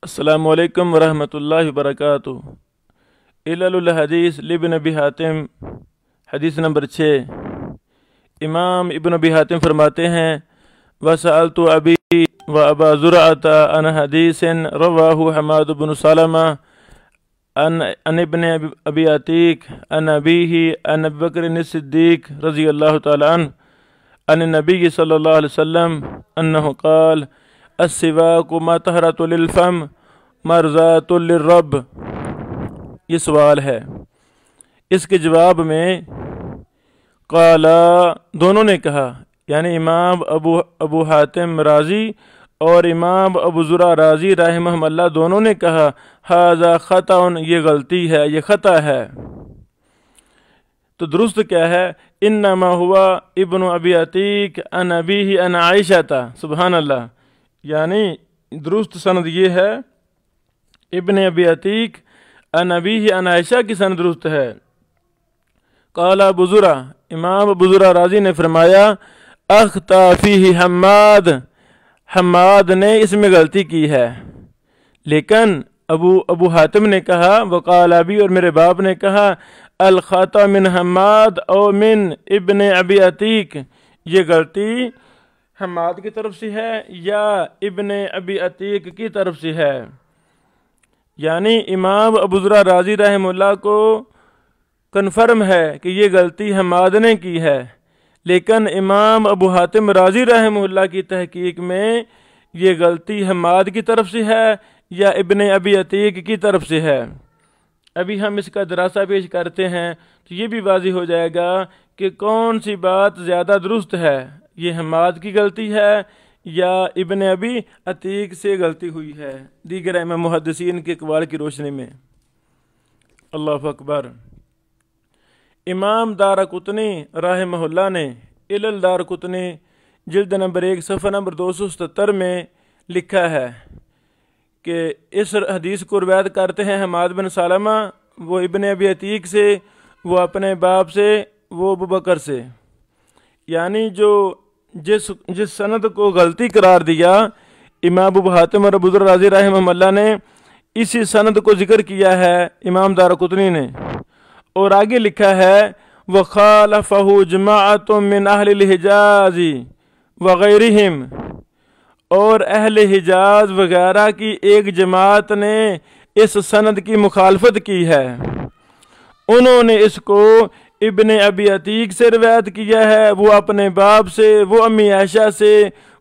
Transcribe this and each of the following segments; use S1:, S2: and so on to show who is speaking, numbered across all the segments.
S1: السلام علیکم ورحمۃ اللہ وبرکاتہ۔ علل الحدیث لابن ابی حاتم، حدیث نمبر 6۔ امام ابن ابی حاتم فرماتے ہیں وسألت ابی و ابا زرعۃ عن حدیث رواہ حماد بن سلمہ عن ابن ابی عتیق عن ابیہ عن ابی بکر الصدیق رضی اللہ تعالی عنہ عن النبی صلی اللہ علیہ وسلم انہ قال السواک مطہرۃ للفم مرضات للرب۔ یہ سوال ہے، اس کے جواب میں قالا دونوں نے کہا، یعنی امام ابو حاتم رازی اور امام ابو زرع رازی رحمہم اللہ دونوں نے کہا ھذا خطأ، یہ غلطی ہے، یہ خطا ہے۔ تو درست کیا ہے؟ انما ہوا ابن ابی عتیق عن ابیہ عن عائشہ، سبحان اللہ، یعنی درست سند یہ ہے ابن ابی عتیق عن ابیہ عن عائشہ کی سند درست ہے۔ قال ابو زرع، امام ابو زرع رازی نے فرمایا اخطا فیہ حماد نے اس میں غلطی کی ہے، لیکن ابو حاتم نے کہا وقال ابی، اور میرے باپ نے کہا الخطا من حماد او من ابن ابی عتیق، یہ غلطی حماد کی طرف سے ہے یا ابن ابی عتیق کی طرف سے ہے۔ یعنی امام ابو زرع رازی رحمہ اللہ کو کنفرم ہے کہ یہ غلطی حماد نے کی ہے، لیکن امام ابو حاتم رازی رحمہ اللہ کی تحقیق میں یہ غلطی حماد کی طرف سے ہے یا ابن ابی عتیق کی طرف سے ہے۔ ابھی ہم اس کا دراسہ پیش کرتے ہیں تو یہ بھی واضح ہو جائے گا کہ کون سی بات زیادہ درست ہے، یہ حماد کی غلطی ہے یا ابن ابی عتیق سے غلطی ہوئی ہے، دیگر ائمہ محدثین کے اقوال کی روشنی میں۔ اللہ اکبر۔ امام دارقطنی رحمہ اللہ نے علل دارقطنی جلد نمبر 1 صفحہ نمبر 277 میں لکھا ہے کہ اس حدیث کو روایت کرتے ہیں حماد بن سلمہ، وہ ابن ابی عتیق سے، وہ اپنے باپ سے، وہ ابو بکر سے، یعنی جو جس سند کو غلطی قرار دیا امام ابو حاتم اور ابو زرع رازی رحمہ اللہ نے، اسی سند کو ذکر کیا ہے امام دارقطنی نے، اور آگے لکھا ہے وَخَالَفَهُ جَمَاعَةٌ مِّنْ أَهْلِ الْحِجَازِ وَغَيْرِهِمْ، اور اہل حجاز وغیرہ کی ایک جماعت نے اس سند کی مخالفت کی ہے، انہوں نے اس کو ابن ابی عتیق سے روایت کیا ہے، وہ اپنے باپ سے، وہ امی عائشہ سے،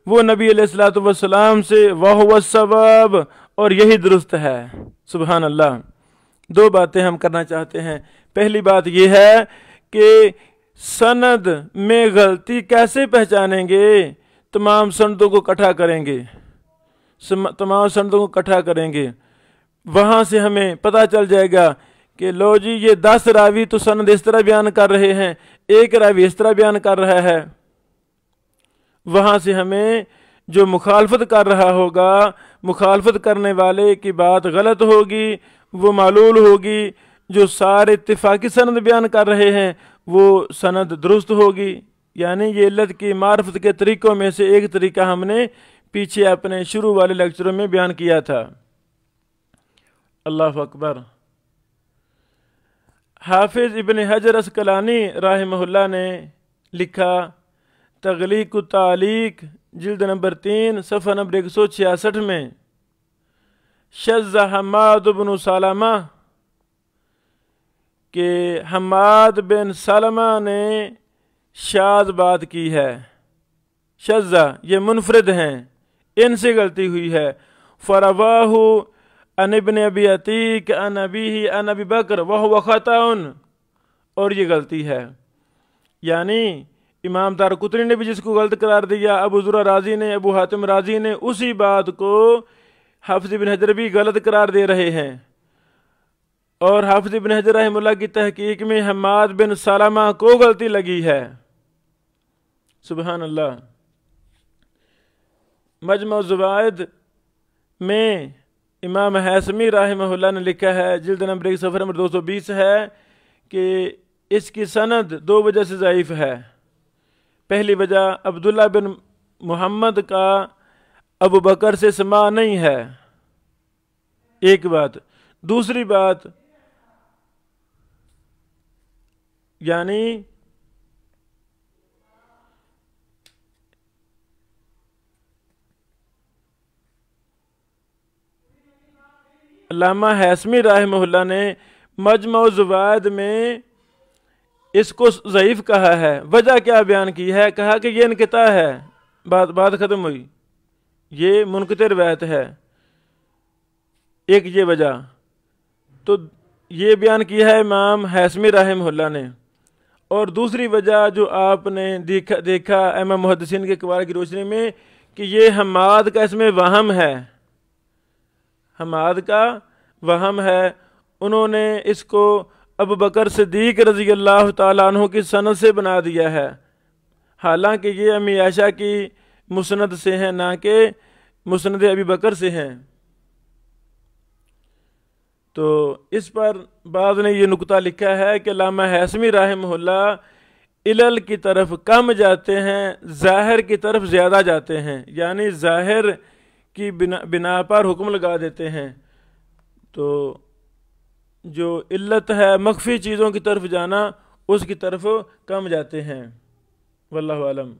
S1: وہ نبی علیہ الصلوۃ والسلام سے، وَهُوَ الصَّوَابُ، اور یہی درست ہے۔ سبحان اللہ۔ دو باتیں ہم کرنا چاہتے ہیں۔ پہلی بات یہ ہے کہ سند میں غلطی کیسے پہچانیں گے؟ تمام سندوں کو اکٹھا کریں گے، وہاں سے ہمیں پتہ چل جائے گا کہ لو جی یہ 10 راوی تو سند اس طرح بیان کر رہے ہیں، ایک راوی اس طرح بیان کر رہا ہے، وہاں سے ہمیں جو مخالفت کر رہا ہوگا، مخالفت کرنے والے کی بات غلط ہوگی، وہ معلول ہوگی، جو سارے اتفاقی سند بیان کر رہے ہیں وہ سند درست ہوگی۔ یعنی یہ علت کی معرفت کے طریقوں میں سے ایک طریقہ ہم نے پیچھے اپنے شروع والے لیکچروں میں بیان کیا تھا۔ اللہ اکبر۔ حافظ ابن حجر عسقلانی رحمہ اللہ نے لکھا تغلیق التعلیق جلد نمبر 3 صفحہ نمبر 166 میں شذ حماد بن سلمہ، کہ حماد بن سلمہ نے شاذ بات کی ہے، شذ یہ منفرد ہیں، ان سے غلطی ہوئی ہے۔ فرواہ عن ابن ابی عتیق عن ابیہ عن ابی بکر وہو خطأ، اور یہ غلطی ہے۔ یعنی امام دارقطنی نے بھی جس کو غلط قرار دیا، ابو زرع رازی نے، ابو حاتم رازی نے، اسی بات کو حافظ ابن حجر بھی غلط قرار دے رہے ہیں، اور حافظ ابن حجر رحمہ اللہ کی تحقیق میں حماد بن سلمہ کو غلطی لگی ہے۔ سبحان اللہ۔ مجمع الزوائد میں امام حیثمی رحمہ اللہ نے لکھا ہے، جلد نمبر 1 صفحہ نمبر 220 ہے کہ اس کی سند 2 وجہ سے ضعیف ہے۔ پہلی وجہ عبداللہ بن محمد کا ابو بکر سے سماع نہیں ہے، ایک بات. دوسری بات یعنی علامہ ہیثمی رحمہ اللہ نے مجمع الزوائد میں اس کو ضعیف کہا ہے. وجہ کیا بیان کی ہے؟ کہا کہ یہ انقطاع ہے. بات ختم ہوئی. یہ منقطع روایت ہے. ایک یہ وجہ تو یہ بیان کیا ہے امام ہیثمی رحمہ اللہ نے. اور دوسری وجہ جو آپ نے دیکھا امام محدثین کے اقوال کی روشنی میں کہ یہ حماد کا اس میں وہم ہے. حماد کا وہم ہے. انہوں نے اس کو ابو بکر صدیق رضی اللہ تعالیٰ عنہ کی سند سے بنا دیا ہے، حالانکہ یہ امی عائشہ کی مسند سے ہیں نہ کہ مسند ابی بکر سے ہیں. تو اس پر بعض نے یہ نکتہ لکھا ہے کہ علامہ ہیثمی رحمہ اللہ علل کی طرف کم جاتے ہیں، ظاہر کی طرف زیادہ جاتے ہیں، یعنی ظاہر کی بنا پر حکم لگا دیتے ہیں. تو جو علت ہے مخفی چیزوں کی طرف جانا اس کی طرف کم جاتے ہیں. واللہ عالم.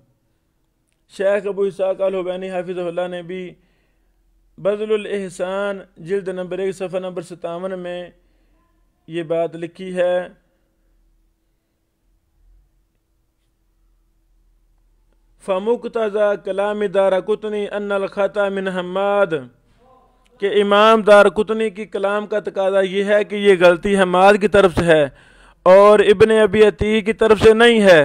S1: شیخ ابو اسحاق الحوینی حافظہ اللہ نے بھی بذل الاحسان جلد نمبر 1 صفحہ نمبر 57 میں یہ بات لکھی ہے. فَمُقْتَضَى کلام دارقطنی ان الخطا من حماد، کہ امام دارقطنی کی کلام کا تقاضا یہ ہے کہ یہ غلطی حماد کی طرف سے ہے اور ابن ابی عتیق کی طرف سے نہیں ہے.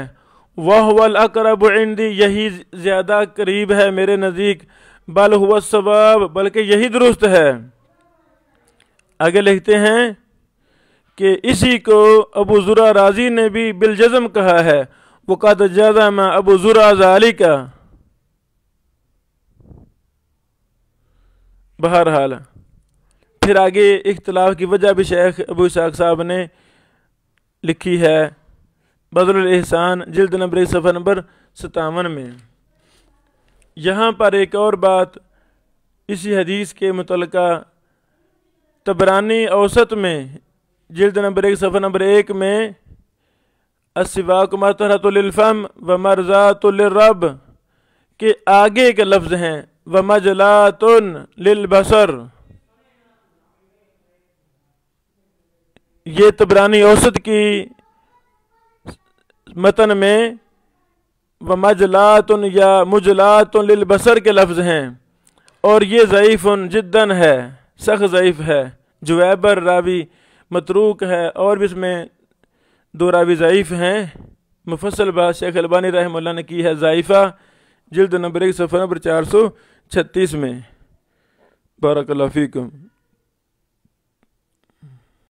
S1: وَهُوَ الْأَقْرَبُ عِنْدِي، یہی زیادہ قریب ہے میرے نزدیک. بل هو الصواب، بلکہ یہی درست ہے. آگے لکھتے ہیں کہ اسی کو ابو زرع رازی نے بھی بالجزم کہا ہے. وَقَدْ جَزَمَ ابو زرع ذَلِكَ. بہرحال پھر آگے اختلاف کی وجہ بھی شیخ ابو اسحاق صاحب نے لکھی ہے بذل الاحسان جلد نمبر 1 صفحہ نمبر 57 میں. یہاں پر ایک اور بات اسی حدیث کے متعلقہ طبرانی اوسط میں جلد نمبر 1 صفحہ نمبر 1 میں السواک مطہرۃ للفم ومرضات للرب کے آگے کے لفظ ہیں ومجلات للبصر. یہ طبرانی اوسط کی متن میں ومجلات یا مجلات للبصر کے لفظ ہیں اور یہ ضعیف جداً ہے، سخت ضعیف ہے. جویبر راوی متروک ہے اور بھی اس میں 2 راوی ضعیف ہیں. مفصل بات شیخ البانی رحمہ اللہ نے کی ہے ضعیفہ جلد نمبر 1 صفحہ نمبر 436 میں. بارک اللہ فیکم.